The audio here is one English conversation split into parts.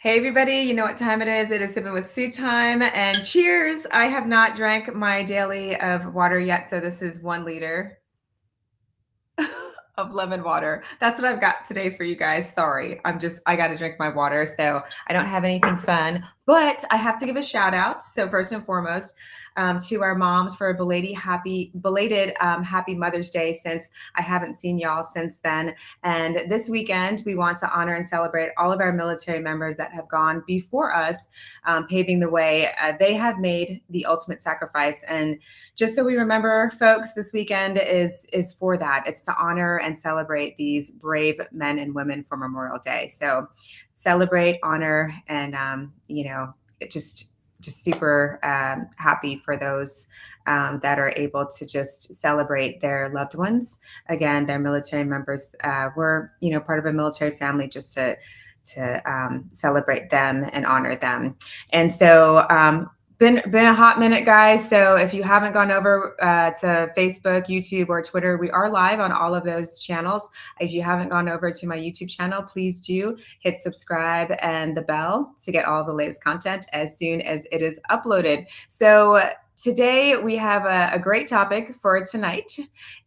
Hey everybody, you know what time it is. It is Sipping with Sue time, and cheers. I have not drank my daily of water yet, so this is 1 liter of lemon water. That's what I've got today for you guys. Sorry, I got to drink my water, so I don't have anything fun, but I have to give a shout out. So first and foremost, to our moms for a belated happy Mother's Day, since I haven't seen y'all since then. And this weekend, we want to honor and celebrate all of our military members that have gone before us, paving the way. They have made the ultimate sacrifice, and just so we remember, folks, this weekend is for that. It's to honor and celebrate these brave men and women for Memorial Day. So celebrate, honor, and just super happy for those that are able to just celebrate their loved ones. Again, their military members. We're part of a military family, just to celebrate them and honor them. And so been a hot minute, guys. So if you haven't gone over to Facebook, YouTube, or Twitter, we are live on all of those channels. If you haven't gone over to my YouTube channel, please do hit subscribe and the bell to get all the latest content as soon as it is uploaded. So today we have a great topic for tonight,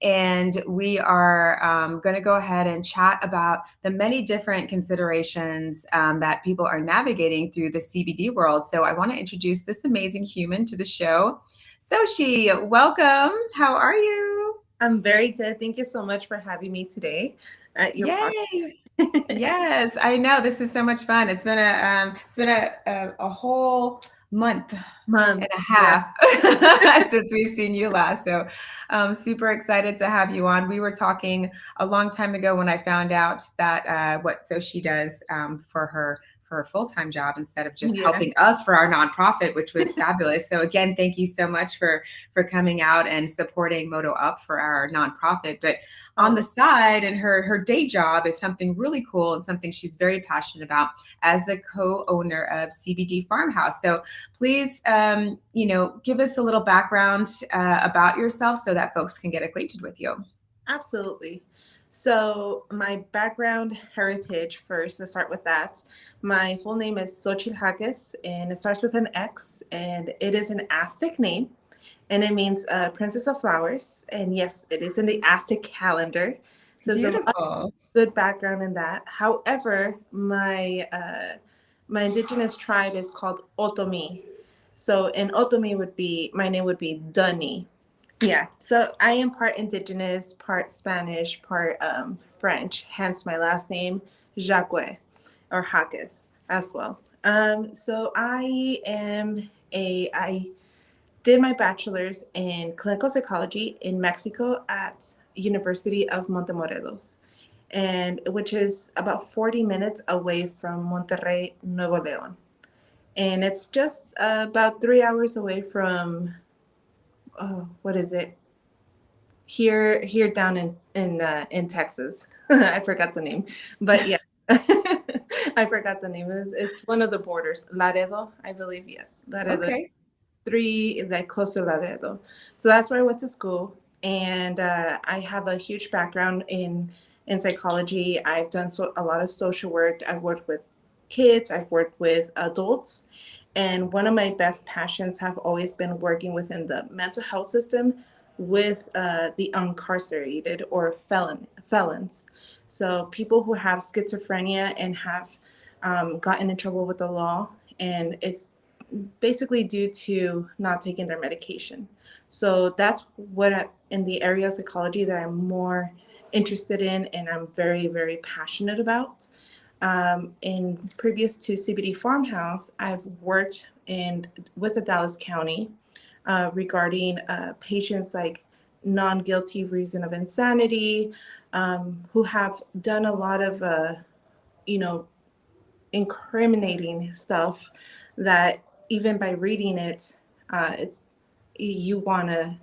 and we are going to go ahead and chat about the many different considerations that people are navigating through the CBD world. So I want to introduce this amazing human to the show. Soshi, welcome. How are you? I'm very good. Thank you so much for having me today at your Yay. podcast. Yes, I know. This is so much fun. It's been a whole month Month. and a Yeah. half since we've seen you last. So I'm super excited to have you on. We were talking a long time ago when I found out that what Soshi does for her full-time job instead of just Yeah. helping us for our nonprofit, which was fabulous. So again, thank you so much for coming out and supporting Moto Up for our nonprofit. But on the Oh, side, and her day job is something really cool and something she's very passionate about as the co-owner of CBD Farmhouse. So please, give us a little background about yourself so that folks can get acquainted with you. absolutely. So my background heritage first, let's start with that. My full name is Xochitl Jaques, and it starts with an X, and it is an Aztec name, and it means Princess of Flowers. And yes, it is in the Aztec calendar. So there's a lot of Beautiful. good background in that. However, my indigenous tribe is called Otomi. So in Otomi would be my name would be Dunny. Yeah. So I am part indigenous, part Spanish, part French. Hence my last name Jacques or Jaques as well. So I did my bachelor's in clinical psychology in Mexico at University of Montemorelos, and which is about 40 minutes away from Monterrey, Nuevo León. And it's just about 3 hours away from, oh, what is it? Here down in Texas. I forgot the name, but yeah, I forgot the name. It's one of the borders, Laredo, I believe. Yes, Laredo, Okay. three like close to Laredo. So that's where I went to school, and I have a huge background in psychology. I've done a lot of social work. I've worked with kids. I've worked with adults, and one of my best passions have always been working within the mental health system with the incarcerated or felons. So people who have schizophrenia and have gotten in trouble with the law, and it's basically due to not taking their medication. So that's in the area of psychology that I'm more interested in and I'm very, very passionate about. In previous to CBD Farmhouse, I've worked with the Dallas County regarding patients like non-guilty reason of insanity, who have done a lot of, you know, incriminating stuff that even by reading it, it's you wanna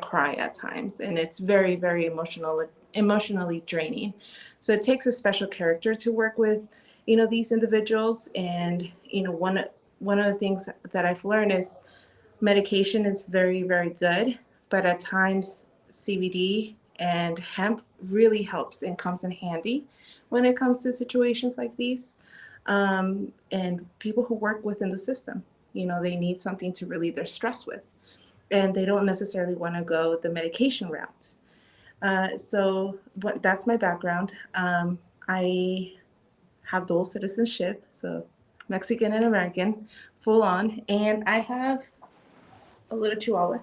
cry at times, and it's very very emotionally draining. So it takes a special character to work with, these individuals. And one of the things that I've learned is medication is very very good, but at times CBD and hemp really helps and comes in handy when it comes to situations like these. and people who work within the system. You know, they need something to relieve their stress with, and they don't necessarily want to go the medication route. That's my background. I have dual citizenship, so Mexican and American, full on, and I have a little chihuahua.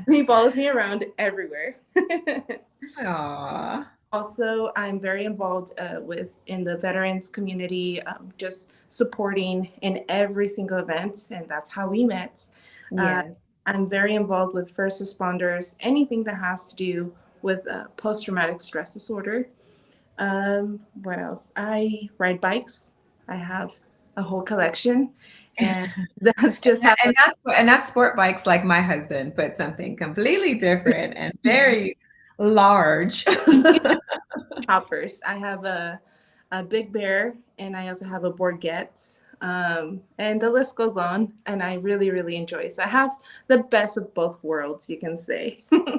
He follows me around everywhere. Aw. Also, I'm very involved with in the veterans community, just supporting in every single event, and that's how we met. Uh, Yes. I'm very involved with first responders, anything that has to do with post-traumatic stress disorder. What else? I ride bikes. I have a whole collection, and that's just how. And not sport bikes like my husband, but something completely different and very large. Choppers. I have a Big Bear, and I also have a Borgette. And the list goes on, and I really, really enjoy. So I have the best of both worlds, you can say. I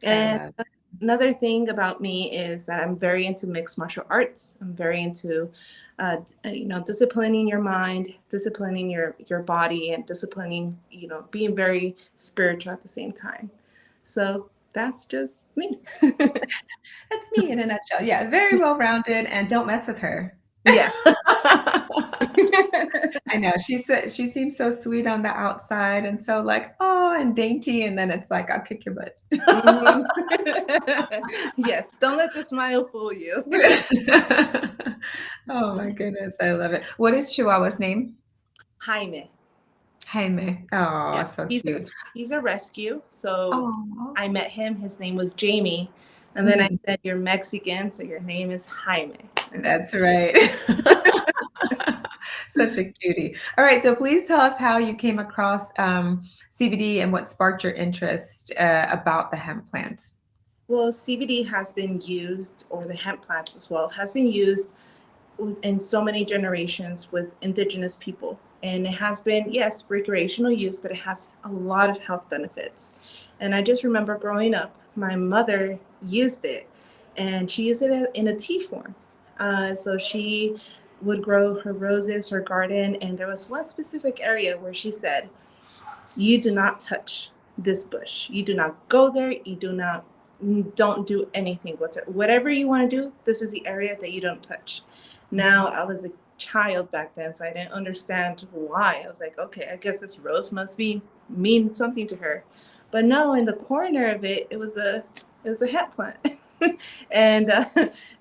And love another thing about me is that I'm very into mixed martial arts. I'm very into, disciplining your mind, disciplining your body, and disciplining, being very spiritual at the same time. So that's just me. that's me in a nutshell. Yeah, very well rounded, and don't mess with her. Yeah. I know she seems so sweet on the outside and so like oh and dainty, and then it's like I'll kick your butt. Mhm. Yes, don't let the smile fool you. Oh my goodness, I love it. What is Chihuahua's name? Jaime. Jaime. Oh, Yeah, so he's cute. he's a rescue. So Oh, I met him. His name was Jamie, and then I mm, said, "You're Mexican, so your name is Jaime." that's right. Such a cutie. All right, so please tell us how you came across CBD and what sparked your interest about the hemp plant. Well, CBD has been used, or the hemp plants as well, has been used in so many generations with indigenous people. And it has been, yes, recreational use, but it has a lot of health benefits. And I just remember growing up, my mother used it, and she used it in a tea form. So she would grow her roses, her garden, and there was one specific area where she said, "You do not touch this bush. You do not go there. Don't do anything whatsoever. Whatever you want to do, this is the area that you don't touch." Now, I was a child back then, so I didn't understand why. I was like, okay, I guess this rose must be mean something to her. But no, in the corner of it, it was a hemp plant. and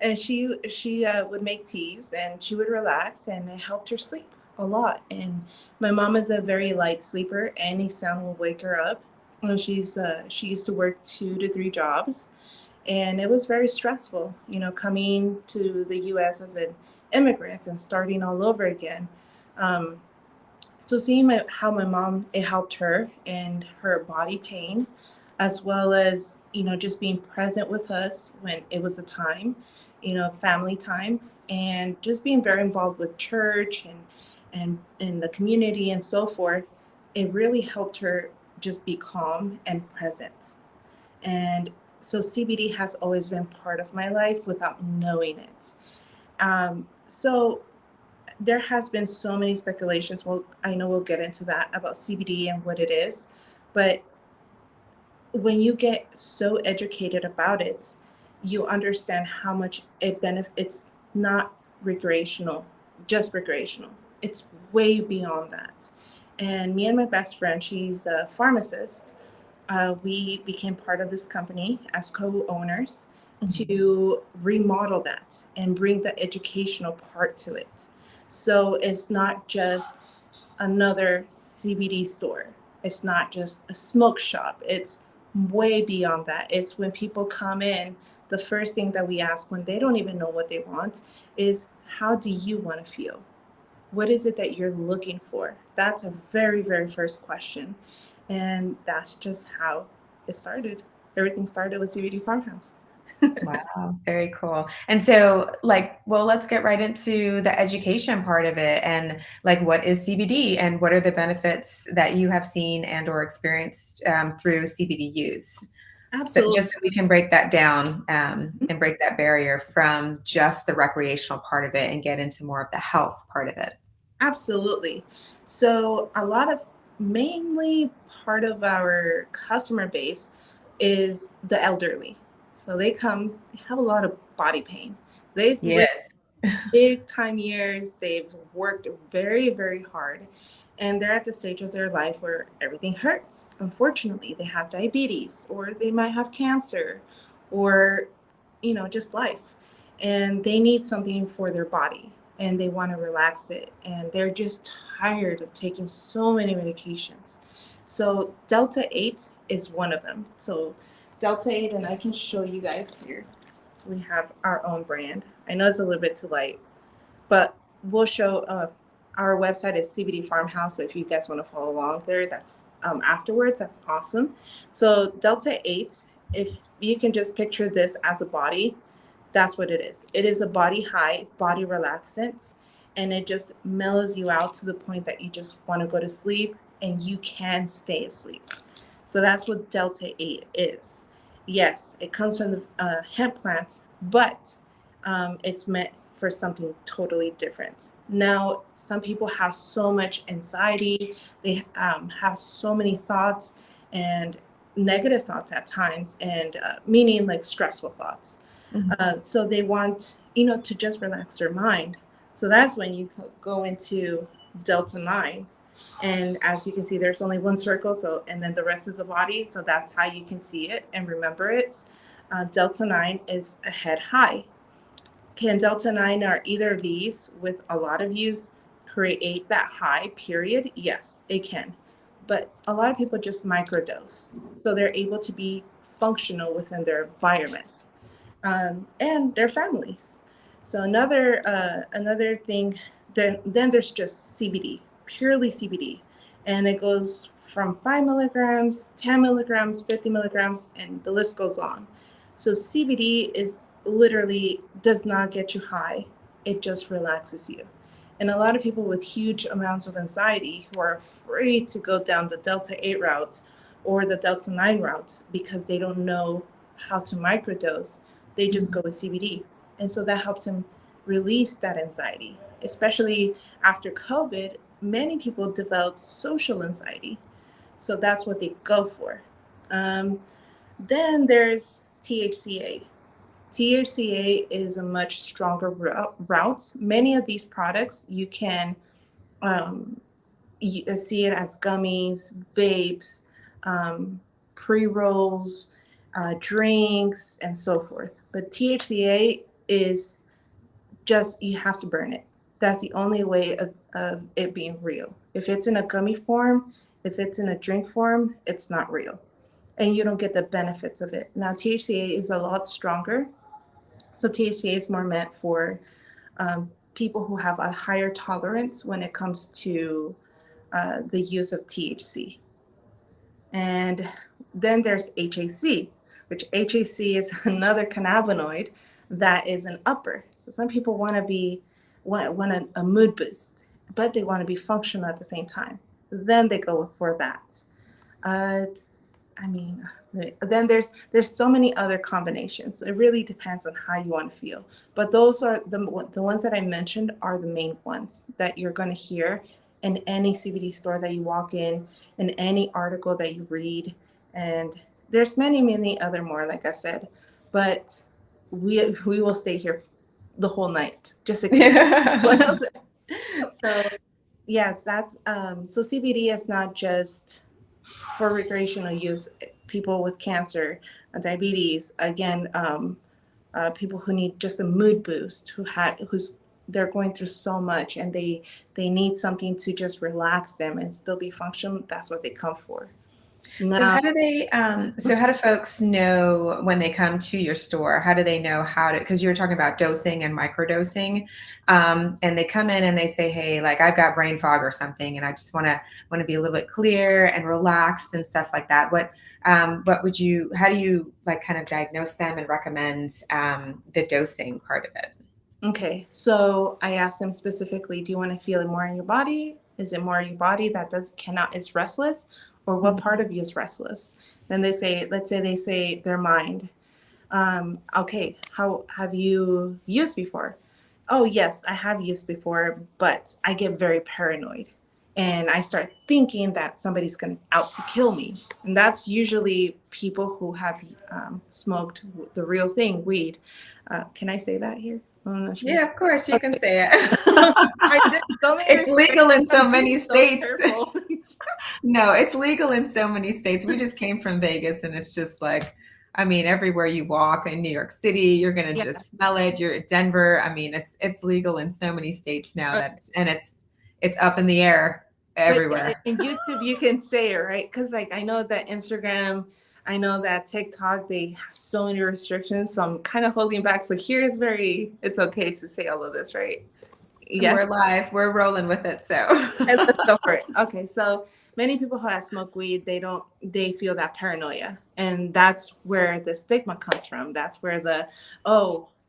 and she would make teas, and she would relax, and it helped her sleep a lot. And my mom is a very light sleeper. Any sound will wake her up. And she used to work 2 to 3 jobs, and it was very stressful. Coming to the U.S. as an immigrant and starting all over again. Um, so seeing how my mom, it helped her and her body pain, as well as just being present with us when it was a time, family time, and just being very involved with church and in the community and so forth. It really helped her just be calm and present. And so CBD has always been part of my life without knowing it. So there has been so many speculations. Well, I know we'll get into that about CBD and what it is, but when you get so educated about it, you understand how much it benefits. It's not recreational, just recreational. It's way beyond that. And me and my best friend, she's a pharmacist, we became part of this company as co-owners Mhm. to remodel that and bring the educational part to it. So it's not just another CBD store. It's not just a smoke shop. It's way beyond that. It's when people come in, the first thing that we ask when they don't even know what they want is, how do you want to feel? What is it that you're looking for? That's a very, very first question. And that's just how it started. Everything started with CBD Farmhouse. Wow, very cool. And so, like, well, let's get right into the education part of it. And like, what is CBD, and what are the benefits that you have seen and or experienced through CBD use? So Absolutely. just so we can break that down, and break that barrier from just the recreational part of it and get into more of the health part of it. Absolutely. So a lot of mainly part of our customer base is the elderly. So they come, they have a lot of body pain. They've lived Yes. big time years, they've worked very, very hard, and they're at the stage of their life where everything hurts. Unfortunately, they have diabetes, or they might have cancer, or just life. And they need something for their body and they want to relax it. And they're just tired of taking so many medications. So, Delta 8 is one of them. So, Delta 8, and I can show you guys here. We have our own brand. I know it's a little bit too light, but we'll show our website is CBD Farmhouse. So, if you guys want to follow along there, that's afterwards, that's awesome. So, Delta 8, if you can just picture this as a body, that's what it is. It is a body high, body relaxant, and it just mellows you out to the point that you just want to go to sleep and you can stay asleep. So that's what Delta 8 is. Yes, it comes from the hemp plant, but it's meant for something totally different. Now, some people have so much anxiety, they have so many thoughts and negative thoughts at times, and meaning like stressful thoughts. Mhm. So they want, to just relax their mind. So that's when you go into Delta 9. And as you can see, there's only one circle, so and then the rest is a body. So that's how you can see it and remember it. Delta 9 is a head high. Can Delta 9 or either of these, with a lot of use, create that high period? Yes, it can. But a lot of people just microdose. So they're able to be functional within their environment and their families. So another thing, then there's just CBD, purely CBD, and it goes from 5 milligrams, 10 milligrams, 50 milligrams, and the list goes on. So CBD is literally does not get you high; it just relaxes you. And a lot of people with huge amounts of anxiety who are afraid to go down the Delta 8 route or the Delta 9 route because they don't know how to microdose, they just Mhm. go with CBD. And so that helps them release that anxiety, especially after COVID. Many people developed social anxiety. So that's what they go for. Um, then there's THCA. THCA is a much stronger route. Many of these products you can um, see it as gummies, vapes, um, pre rolls, drinks, and so forth. But THCA is just, you have to burn it. That's the only way of it being real. If it's in a gummy form, if it's in a drink form, it's not real. And you don't get the benefits of it. Now, THCA is a lot stronger. So, THCA is more meant for people who have a higher tolerance when it comes to the use of THC. And then there's HAC, which HAC is another cannabinoid that is an upper. So some people want a mood boost, but they want to be functional at the same time. Then they go for that. Uh, I mean, then there's so many other combinations. It really depends on how you want to feel. But those are the ones that I mentioned are the main ones that you're going to hear in any CBD store that you walk in any article that you read, and there's many other more, like I said. But we will stay here the whole night just explaining one of them. So yes, that's so CBD is not just for recreational use, people with cancer, diabetes, again, people who need just a mood boost, who's they're going through so much and they need something to just relax them and still be functional. That's what they come for. So Now, how do they, so how do folks know when they come to your store? How do they know how to, because you were talking about dosing and microdosing, and they come in and they say, hey, like I've got brain fog or something, and I just want to be a little bit clear and relaxed and stuff like that. What would you, how do you like kind of diagnose them and recommend the dosing part of it? okay, so I asked them specifically, do you want to feel it more in your body? Is it more in your body that does cannot is restless, or what Mhm. part of you is restless? Then they say, let's say they say their mind. Okay, how have you used before? Oh, yes, I have used before, but I get very paranoid and I start thinking that somebody's going to out to kill me. And that's usually people who have smoked the real thing, weed. Can I say that here? I'm not sure. Yeah, of course you can Okay. say it. There's so many It's legal restrictions. in so I'm being many so states. careful. No, it's legal in so many states. We just came from Vegas and it's just like, I mean, everywhere you walk in New York City, you're gonna Yeah. just smell it. You're at Denver. I mean, it's legal in so many states now that and it's up in the air But everywhere. in YouTube, you can say it, right? Because like I know that Instagram, I know that TikTok, they have so many restrictions. So I'm kind of holding back. So here is it's okay to say all of this, right? Yeah. We're live. We're rolling with it. So And let's go for it. Okay, so many people who have smoked weed, they feel that paranoia, and that's where the stigma comes from. That's where the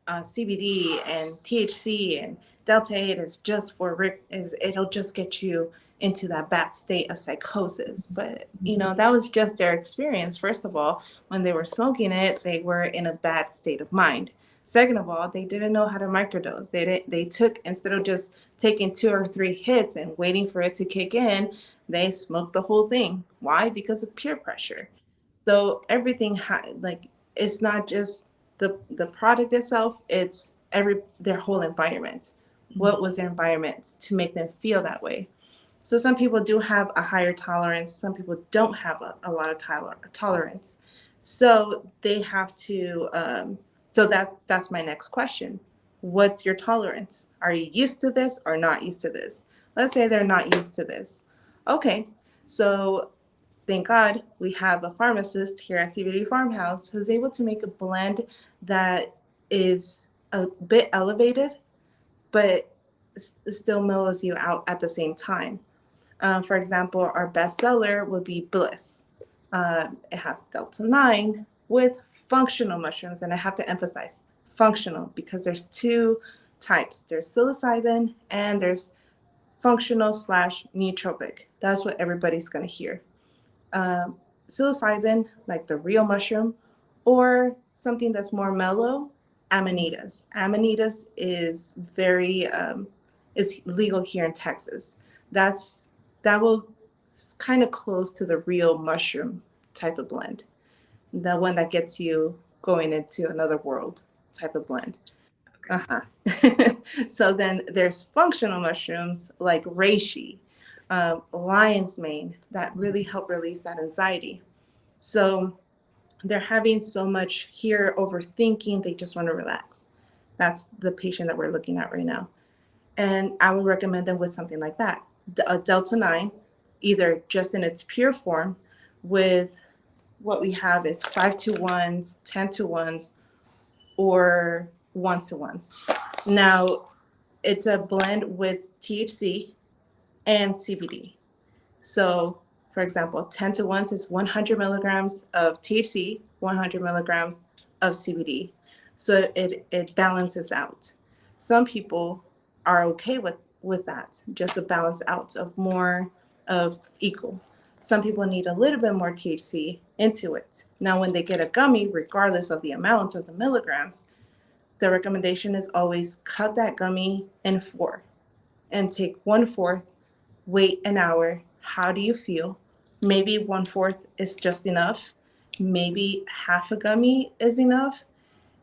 CBD and THC and delta 8 is just for is it'll just get you into that bad state of psychosis. But that was just their experience. First of all, when they were smoking it, they were in a bad state of mind. Second of all, they didn't know how to microdose. They took, instead of just taking 2 or 3 hits and waiting for it to kick in, they smoked the whole thing. Why? Because of peer pressure. So everything like it's not just the product itself, it's their whole environment. What was their environment to make them feel that way? So some people do have a higher tolerance, some people don't have a lot of tolerance. So they have to so that's my next question. What's your tolerance? Are you used to this or not used to this? Let's say they're not used to this. Okay, so thank God we have a pharmacist here at CBD Farmhouse who's able to make a blend that is a bit elevated, but still mellows you out at the same time. For example, our bestseller would be Bliss. It has Delta 9 with functional mushrooms, and I have to emphasize functional because there's two types. There's psilocybin and there's functional slash nootropic. That's what everybody's going to hear. Um, Psilocybin, like the real mushroom, or something that's more mellow, amanitas. Amanitas is legal here in Texas. That will kind of close to the real mushroom type of blend, the one that gets you going into another world type of blend. Uh-huh. So then there's functional mushrooms like reishi, lion's mane that really help release that anxiety. So they're having so much here overthinking, they just want to relax. That's the patient that we're looking at right now. And I would recommend them with something like that. A Delta 9, either just in its pure form, with what we have is 5-to-1s, 10-to-1s, or 1s-to-1s. Now, it's a blend with THC and CBD. So, for example, 10-to-1s is 100 milligrams of THC, 100 milligrams of CBD. So it balances out. Some people are okay with that, just a balance out of more of equal. Some people need a little bit more THC into it. Now, when they get a gummy, regardless of the amount of the milligrams, the recommendation is always cut that gummy in four and take 1/4, wait an hour. How do you feel? Maybe 1/4 is just enough. Maybe half a gummy is enough.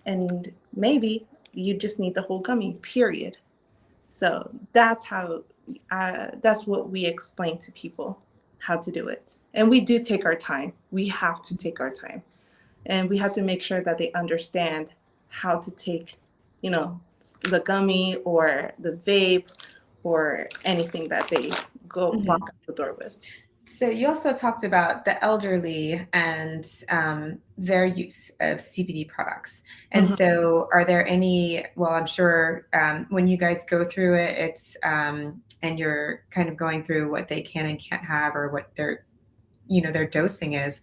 And maybe you just need the whole gummy, period. So that's what we explain to people how to do it. And we do take our time. We have to take our time. And we have to make sure that they understand how to take, the gummy or the vape or anything that they go walk Mhm. out the door with. So you also talked about the elderly and their use of CBD products. And Mhm. so, are there any? Well, I'm sure when you guys go through it, it's and you're kind of going through what they can and can't have, or what their dosing is.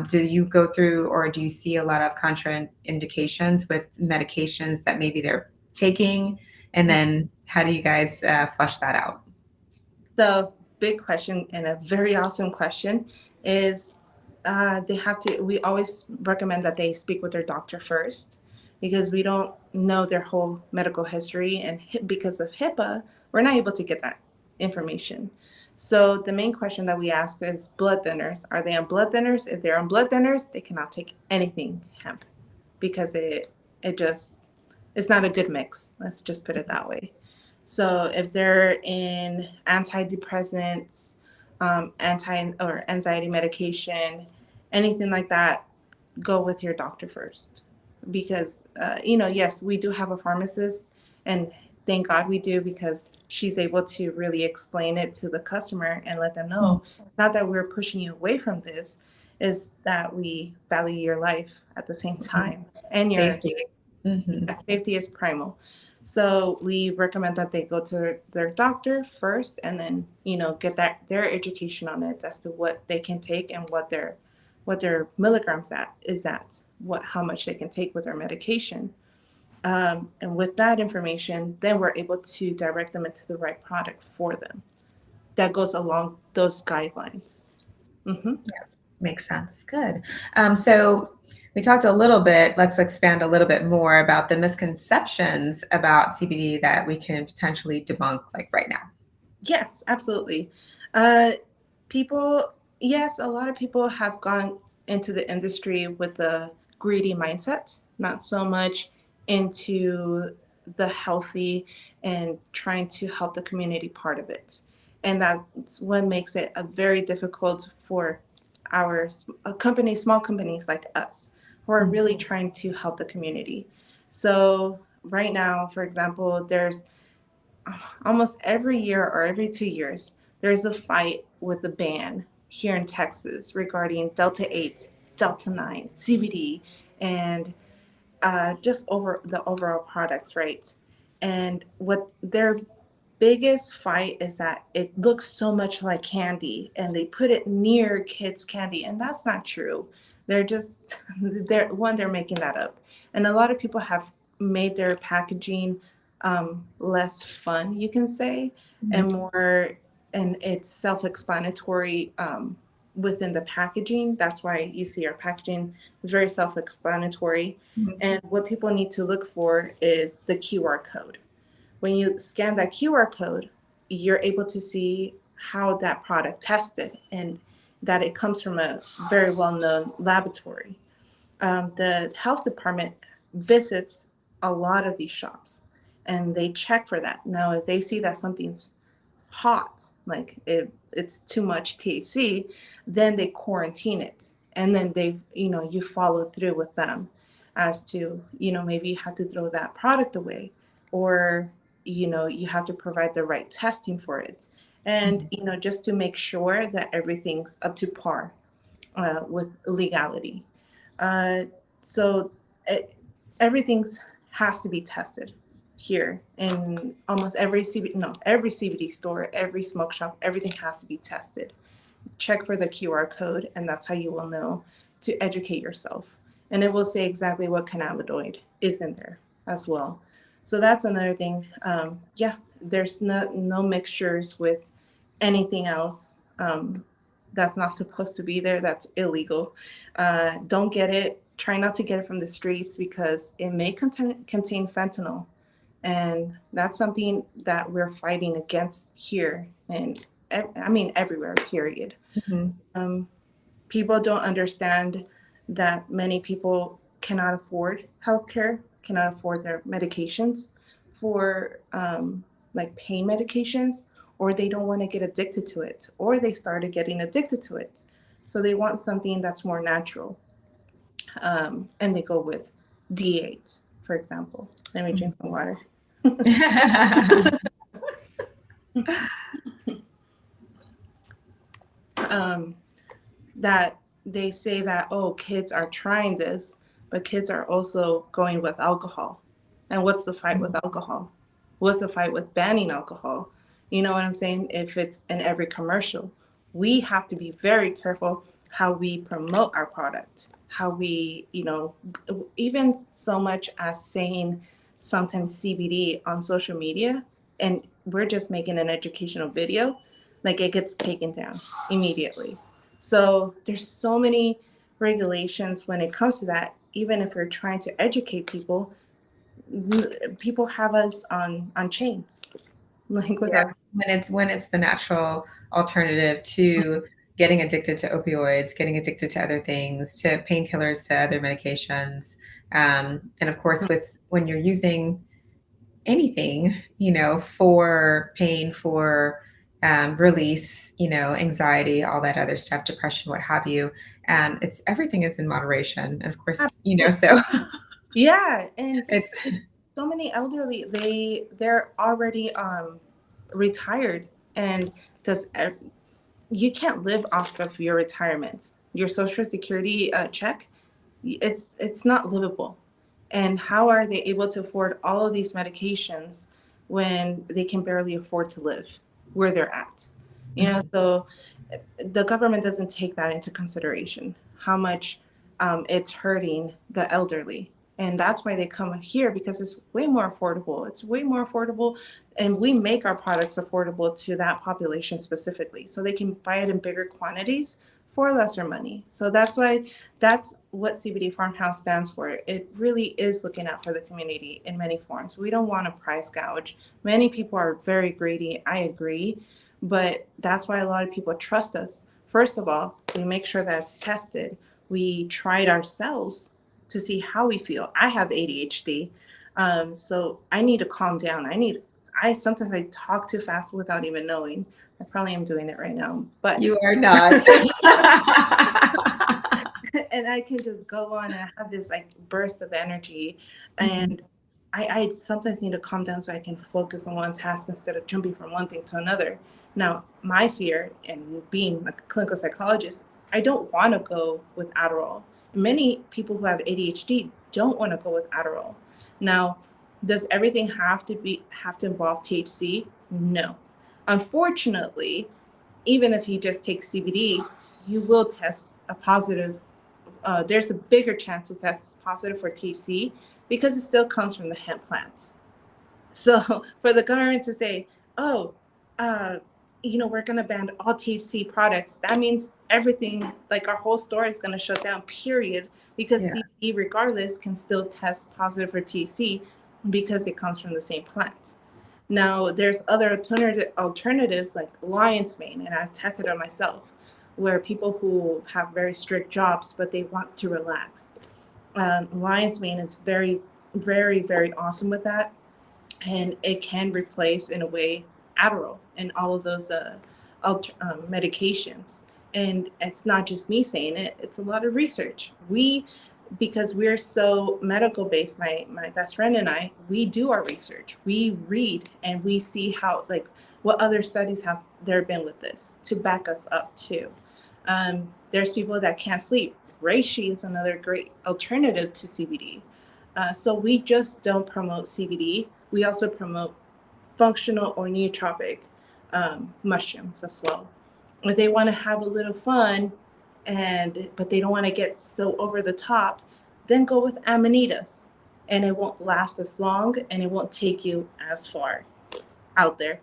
Do you go through, or do you see a lot of contraindications with medications that maybe they're taking? And then, how do you guys flush that out? So, big question and a very awesome question is They have to. We always recommend that they speak with their doctor first, because we don't know their whole medical history, and because of HIPAA, we're not able to get that information. So the main question that we ask is blood thinners. Are they on blood thinners? If they're on blood thinners, they cannot take anything hemp, because it just, it's not a good mix. Let's just put it that way. So if they're in antidepressants, anti or anxiety medication, anything like that, go with your doctor first, because yes, we do have a pharmacist, and thank God we do, because she's able to really explain it to the customer and let them know it's not that we're pushing you away from this, is that we value your life at the same Mhm. time, and your Safety. Hmm. safety is primal. So we recommend that they go to their doctor first, and then get their education on it as to what they can take, and what their milligrams at is at, what how much they can take with their medication. And with that information, then we're able to direct them into the right product for them that goes along those guidelines. Hmm. Makes sense. Good. So we talked a little bit, let's expand a little bit more about the misconceptions about CBD that we can potentially debunk, like right now. Yes, absolutely. Uh, people, yes, a lot of people have gone into the industry with a greedy mindset, not so much into the healthy and trying to help the community part of it. And that's what makes it a very difficult for our companies, small companies like us, who are really trying to help the community. So right now, for example, there's almost every year or every 2 years, there's a fight with the ban here in Texas regarding Delta 8, Delta 9, CBD, and just over the overall products, right? And what their biggest fight is that it looks so much like candy, and they put it near kids' candy, and that's not true. They're just they're making that up, and a lot of people have made their packaging less fun, you can say, Mhm. and more, and it's self-explanatory within the packaging. That's why you see our packaging is very self-explanatory, Mhm. and what people need to look for is the QR code. When you scan that QR code, you're able to see how that product tested, and that it comes from a very well-known laboratory. The health department visits a lot of these shops, and they check for that. Now, if they see that something's hot, like it's too much THC, then they quarantine it. And then you follow through with them as to, maybe you have to throw that product away, or, you have to provide the right testing for it. And, just to make sure that everything's up to par with legality. Uh, so it, everything's has to be tested here in almost every CBD, no, every CBD store, every smoke shop, everything has to be tested. Check for the QR code, and that's how you will know to educate yourself. And it will say exactly what cannabinoid is in there as well. So that's another thing. Yeah, there's no mixtures with anything else that's not supposed to be there. That's illegal. Don't get it. Try not to get it from the streets, because it may contain fentanyl, and that's something that we're fighting against here, and I mean everywhere. Period. Mhm. Um, People don't understand that many people cannot afford healthcare, cannot afford their medications for like pain medications, or they don't want to get addicted to it, or they started getting addicted to it. So they want something that's more natural, and they go with D8, for example. Let me drink some water. um, that they say that, oh, kids are trying this, but kids are also going with alcohol. And what's the fight with alcohol? What's the fight with banning alcohol? You know what I'm saying? If it's in every commercial, we have to be very careful how we promote our product, how we, even so much as saying sometimes CBD on social media, and we're just making an educational video, like it gets taken down immediately. So there's so many regulations when it comes to that. Even if we're trying to educate people, people have us on chains, like with Yeah, our. when it's the natural alternative to getting addicted to opioids, getting addicted to other things, to painkillers, to other medications, and of course, with when you're using anything, for pain, for release, anxiety, all that other stuff, depression, what have you. It's everything is in moderation, and of course, so Yeah, and it's so many elderly, they're already retired, and does you can't live off of your retirement, your social security check. It's not livable. And how are they able to afford all of these medications when they can barely afford to live where they're at? So the government doesn't take that into consideration, how much it's hurting the elderly. And that's why they come here, because it's way more affordable. It's way more affordable. And we make our products affordable to that population specifically. So they can buy it in bigger quantities for lesser money. So that's what CBD Farmhouse stands for. It really is looking out for the community in many forms. We don't want to price gouge. Many people are very greedy. I agree. But that's why a lot of people trust us. First of all, we make sure that it's tested. We try it ourselves to see how we feel. I have ADHD, so I need to calm down. I sometimes I talk too fast without even knowing. I probably am doing it right now, but you are not. and I can just go on and have this like burst of energy. Mhm. And I sometimes need to calm down so I can focus on one task instead of jumping from one thing to another. Now, my fear, and being a clinical psychologist, I don't want to go with Adderall. Many people who have ADHD don't want to go with Adderall. Now, does everything have to involve THC? No. Unfortunately, even if you just take CBD, you will test a positive. There's a bigger chance to test positive for THC because it still comes from the hemp plant. So for the government to say, oh, uh, we're going to ban all THC products, that means everything, like our whole store is going to shut down, period, because Yeah. CBD, regardless, can still test positive for THC because it comes from the same plant. Now, there's other alternatives like lion's mane, and I've tested it myself, where people who have very strict jobs, but they want to relax. Lion's mane is very, very, very awesome with that, and it can replace in a way Adderall and all of those medications. And it's not just me saying it; it's a lot of research. Because we're so medical based, my best friend and I, we do our research. We read and we see how, like, what other studies have there been with this to back us up too. There's people that can't sleep. Reishi is another great alternative to CBD. So we just don't promote CBD. We also promote functional or nootropic mushrooms as well. If they want to have a little fun, but they don't want to get so over the top, then go with amanitas, and it won't last as long, and it won't take you as far out there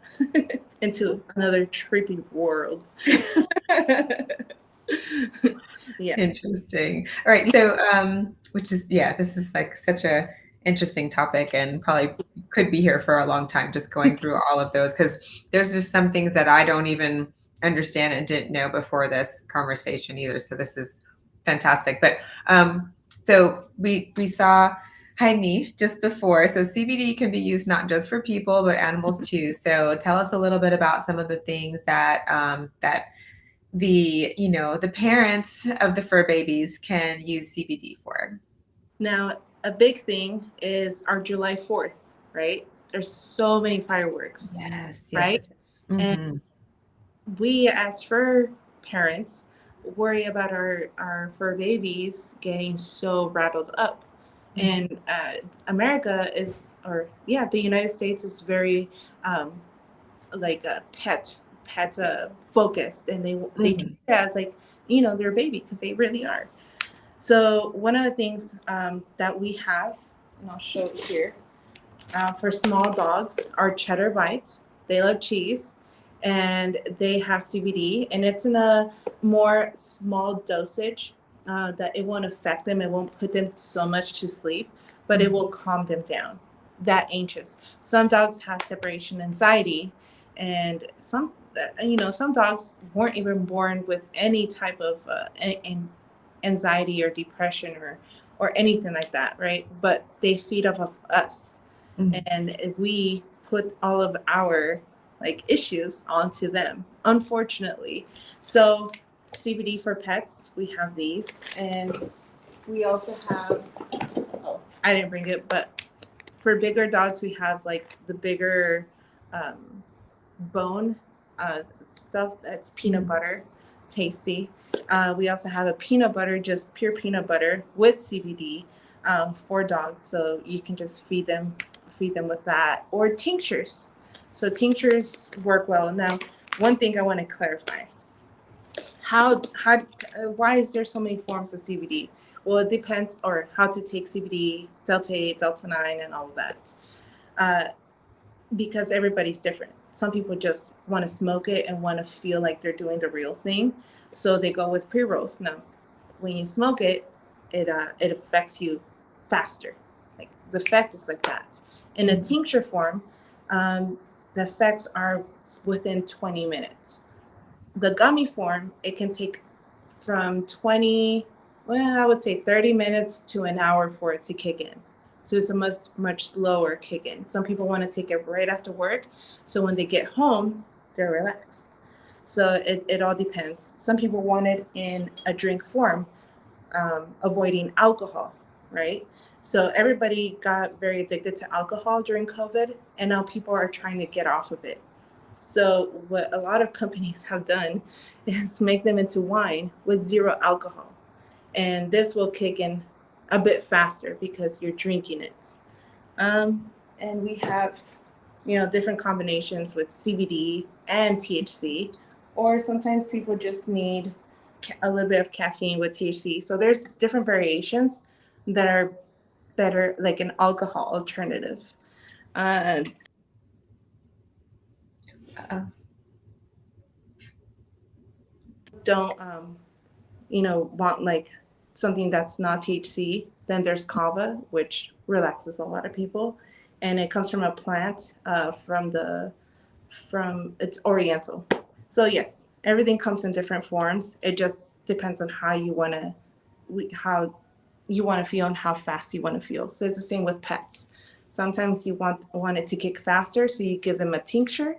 into another trippy world. Yeah. Interesting. All right. So, which is, yeah, this is like such a interesting topic and probably could be here for a long time just going through all of those because there's just some things that I don't even understand and didn't know before this conversation either. So this is fantastic. But so we saw Jaime just before. So CBD can be used not just for people but animals too. So tell us a little bit about some of the things that the parents of the fur babies can use CBD for. Now, a big thing is our July 4th, right? There's so many fireworks, Yes, yes, right? yes. And Mm-hmm. we, as fur parents, worry about our fur babies getting so rattled up. And America is, or yeah, the United States is very um, like a pet focused, and they treat Mm-hmm. it as like their baby, because they really are. So one of the things that we have, and I'll show it here, for small dogs are cheddar bites. They love cheese, and they have CBD, and it's in a more small dosage that it won't affect them. It won't put them so much to sleep, but it will calm them down. That anxious. Some dogs have separation anxiety, and some dogs weren't even born with any type of anxiety or depression or anything like that, right? But they feed off of us, Mhm. and we put all of our like issues onto them, unfortunately. So CBD for pets, we have these, and we also have, oh, I didn't bring it, but for bigger dogs, we have like the bigger um, bone uh, stuff that's peanut Mhm. butter, tasty. We also have a peanut butter, just pure peanut butter with CBD for dogs, so you can just feed them with that, or tinctures. So tinctures work well. Now, one thing I want to clarify: why is there so many forms of CBD? Well, it depends, or how to take CBD, Delta 8, Delta 9, and all of that. Uh, because everybody's different. Some people just want to smoke it and want to feel like they're doing the real thing, so they go with pre rolls. Now, when you smoke it, it affects you faster. Like the effect is like that. In a Mhm. tincture form, the effects are within 20 minutes. The gummy form, it can take from 20, well, I would say 30 minutes to an hour for it to kick in. So it's a much slower kick in. Some people want to take it right after work. So when they get home, they're relaxed. So it all depends. Some people want it in a drink form, avoiding alcohol, right? So everybody got very addicted to alcohol during COVID, and now people are trying to get off of it. So what a lot of companies have done is make them into wine with zero alcohol. And this will kick in a bit faster because you're drinking it. And we have, different combinations with CBD and THC, or sometimes people just need a little bit of caffeine with THC. So there's different variations that are better, like an alcohol alternative. Uh, Uh-oh. don't want like something that's not THC, then there's kava, which relaxes a lot of people, and it comes from a plant from it's oriental. So yes, everything comes in different forms. It just depends on how you want to feel and how fast you want to feel. So it's the same with pets. Sometimes you want it to kick faster, so you give them a tincture.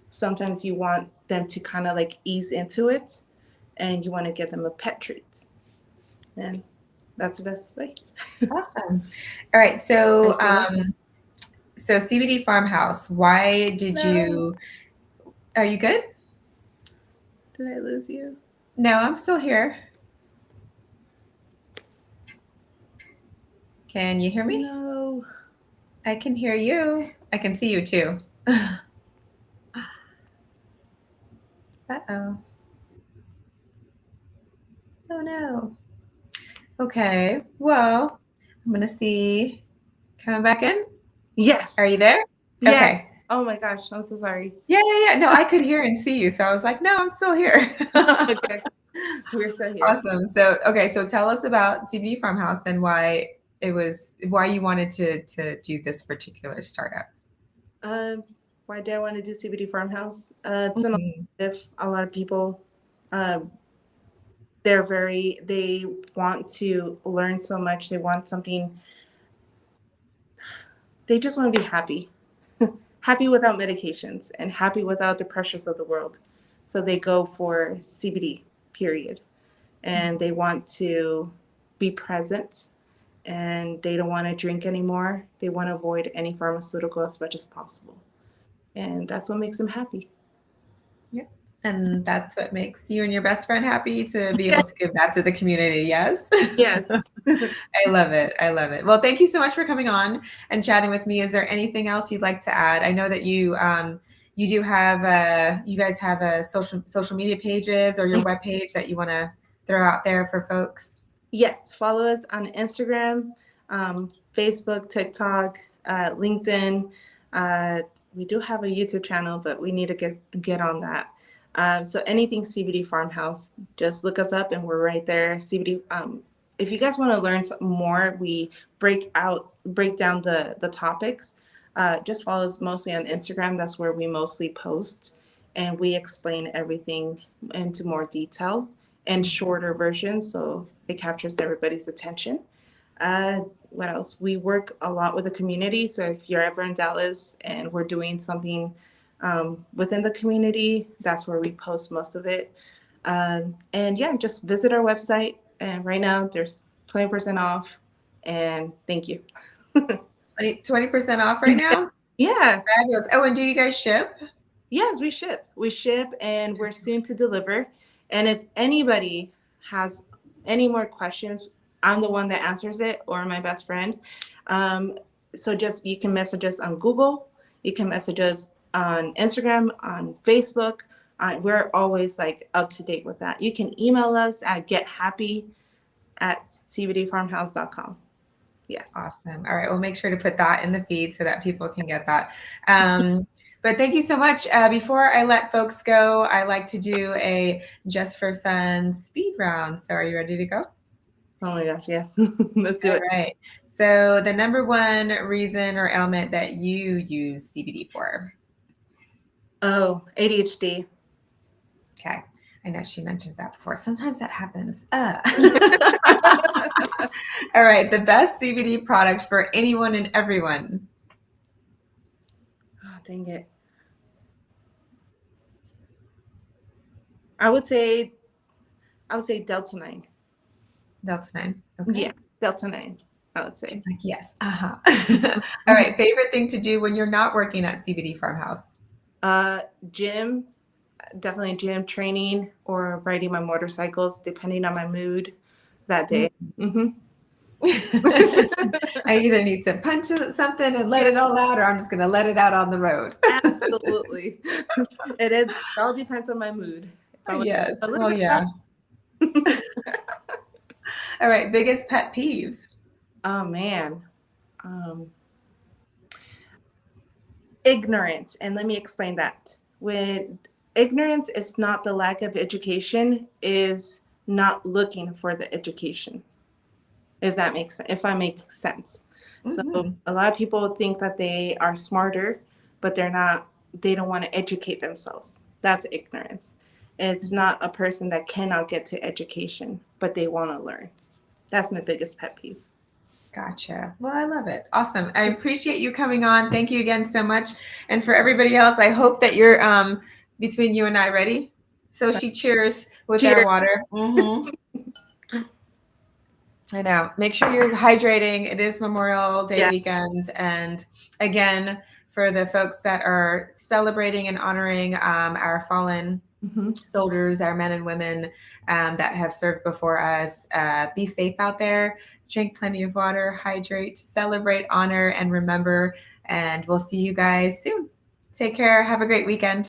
Sometimes you want them to kind of like ease into it, and you want to give them a pet treat, and that's the best way. Awesome. All right. Are you So, still there? so CBD Farmhouse, why did No. you, are you good? Did I lose you? No, I'm still here. Can you hear me? No. I can hear you. I can see you too. Uh-oh. Oh no. Okay. Well, I'm gonna see. Coming back in? Are Yes. you there? Yes. Okay. Oh my gosh, I'm so sorry. Yeah, yeah, yeah. No, I could hear and see you. So I was like, no, I'm still here. Okay. We're still here. Awesome. So, okay, so tell us about CBD Farmhouse and why you wanted to do this particular startup. Um, why did I want to do CBD Farmhouse? It's an Mhm. alternative. A lot of people, uh, they want to learn so much. They want something, they just want to be happy. Happy without medications and happy without the pressures of the world. So they go for CBD, period. And they want to be present, and they don't want to drink anymore. They want to avoid any pharmaceutical as much as possible. And that's what makes them happy. Yep. And that's what makes you and your best friend happy to be able to give that to the community. Yes. Yes. I love it. I love it. Well, thank you so much for coming on and chatting with me. Is there anything else you'd like to add? I know that you do have you guys have a social media pages or your web page that you want to throw out there for folks. Yes, follow us on Instagram, Facebook, TikTok, LinkedIn. Uh, we do have a YouTube channel, but we need to get on that. So anything CBD Farmhouse, just look us up, and we're right there. CBD. If you guys want to learn some more, we break down the topics. Just follow us mostly on Instagram. That's where we mostly post, and we explain everything into more detail and shorter versions, so it captures everybody's attention. What else? We work a lot with the community. So if you're ever in Dallas and we're doing something within the community, that's where we post most of it. And yeah, just visit our website. And right now there's 20% off. And thank you. 20% off right now? Yeah. Fabulous. Oh, and do you guys ship? Yes, we ship. We ship, and we're soon to deliver. And if anybody has any more questions, I'm the one that answers it, or my best friend. Um, so just you can message us on Google. You can message us on Instagram, on Facebook. We're always like up to date with that. You can email us at gethappy@cbdfarmhouse.com. Yes. Awesome. All right. We'll make sure to put that in the feed so that people can get that. But thank you so much. Before I let folks go, I like to do a just for fun speed round. So are you ready to go? Oh my gosh, yes. Let's do it. All right. So the number one reason or ailment that you use CBD for? Oh, ADHD. Okay. I know she mentioned that before. Sometimes that happens. All right. The best CBD product for anyone and everyone. Oh, dang it. I would say Delta 9. Delta 9. Okay. Yeah, Delta 9, I would say. She's like, yes. Uh-huh. All right. Favorite thing to do when you're not working at CBD Farmhouse? Gym, definitely gym training or riding my motorcycles, depending on my mood that day. Mm-hmm. I either need to punch something and let it all out, or I'm just going to let it out on the road. Absolutely. It all depends on my mood. Yes. Well, yeah. All right. Biggest pet peeve? Oh, man. Ignorance. And let me explain that. When ignorance is not the lack of education, is not looking for the education. If that makes sense, if I make sense. So a lot of people think that they are smarter, but they're not, they don't want to educate themselves. That's ignorance. It's not a person that cannot get to education, but they want to learn. That's my biggest pet peeve. Gotcha. Well, I love it. Awesome. I appreciate you coming on. Thank you again so much. And for everybody else, I hope that you're between you and I ready. So she cheers with Cheers. our water. I know. Make sure you're hydrating. It is Memorial Day weekend. And again, for the folks that are celebrating and honoring our fallen soldiers, our men and women that have served before us, be safe out there. Drink plenty of water, hydrate, celebrate, honor, and remember. And we'll see you guys soon. Take care. Have a great weekend.